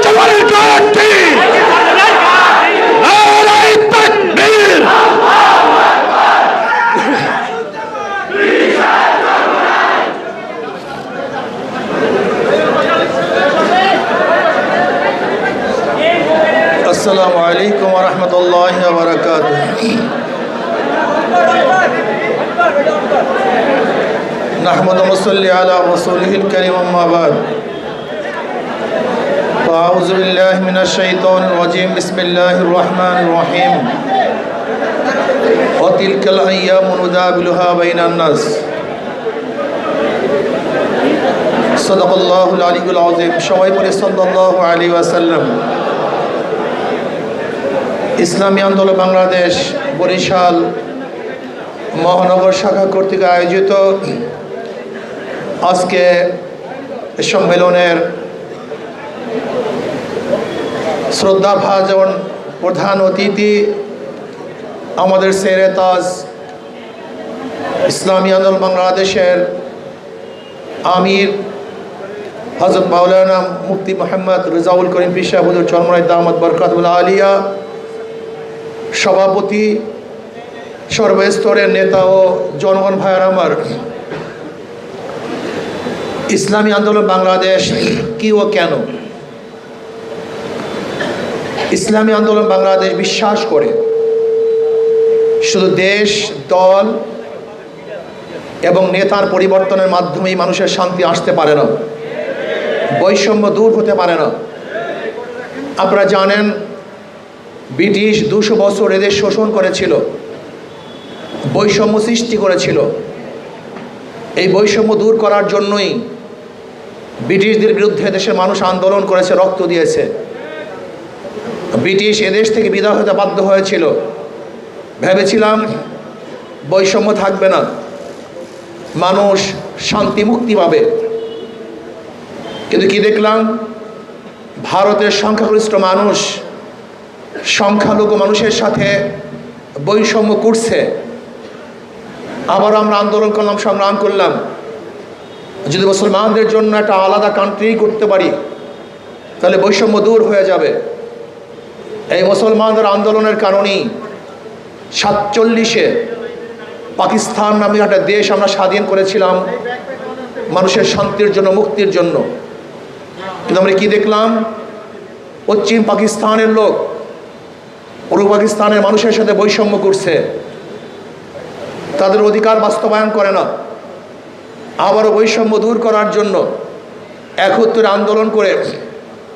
জওয়ানের guarantee, নারায়ে তাকবীর। আসসালামু আলাইকুম ওয়া রাহমাতুল্লাহি ওয়া বারাকাতুহু। নাহমাদু ওয়া নুসাল্লি আলা রাসূলিহিল কারীম, আম্মা বা'দ। আউযু বিল্লাহি মিনাশ শাইতানির রাজীম। বিসমিল্লাহির রাহমানির রাহিম। ওয়া তিলকাল আইয়ামু নুদাবিলুহা বাইনান নাস। সাদাকাল্লাহুল আলিয়্যুল আযীম। সবাই বলে সাল্লাল্লাহু আলাইহি ওয়াসাল্লাম। ইসলামী আন্দোলন বাংলাদেশ বরিশাল মহানগর শাখা কর্তৃক আয়োজিত আজকে সম্মেলনের শ্রদ্ধাভাজন প্রধান অতিথি আমাদের সেরে তাজ ইসলামী আন্দোলন বাংলাদেশের আমির হযরত মাওলানা মুফতি মোহাম্মদ রেজাউল করিম পীর সাহেব হুজুর চরমরাই দামাত বরকাতুল আলিয়া, সভাপতি, সর্বস্তরের নেতা ও জনগণ ভাইয়ের আমার, ইসলামী আন্দোলন বাংলাদেশ কি ও কেন? ইসলামী আন্দোলন বাংলাদেশ বিশ্বাস করে শুধু দেশ, দল এবং নেতার পরিবর্তনের মাধ্যমেই মানুষের শান্তি আসতে পারে না, বৈষম্য দূর হতে পারে না। আপনারা জানেন ব্রিটিশ 200 বছর এদের শোষণ করেছিল, বৈষম্য সৃষ্টি করেছিল। এই বৈষম্য দূর করার জন্যই ব্রিটিশদের বিরুদ্ধে দেশের মানুষ আন্দোলন করেছে, রক্ত দিয়েছে। ব্রিটিশ এদেশ থেকে বিদায় হতে বাধ্য হয়েছিল। ভেবেছিলাম বৈষম্য থাকবে না, মানুষ শান্তি মুক্তি পাবে। কিন্তু কি দেখলাম? ভারতের সংখ্যাগরিষ্ঠ মানুষ সংখ্যালঘু মানুষের সাথে বৈষম্য করছে। আবার আমরা আন্দোলন করলাম, সংগ্রাম করলাম, যদি মুসলমানদের জন্য একটা আলাদা কান্ট্রি করতে পারি তাহলে বৈষম্য দূর হয়ে যাবে। এই মুসলমানদের আন্দোলনের কারণেই 47-এ পাকিস্তান নামে একটা দেশ আমরা স্বাধীন করেছিলাম মানুষের শান্তির জন্য, মুক্তির জন্য। কিন্তু আমরা কি দেখলাম? পশ্চিম পাকিস্তানের লোক পূর্ব পাকিস্তানের মানুষের সাথে বৈষম্য করছে, তাদের অধিকার বাস্তবায়ন করে না। আবারও বৈষম্য দূর করার জন্য 71 আন্দোলন করে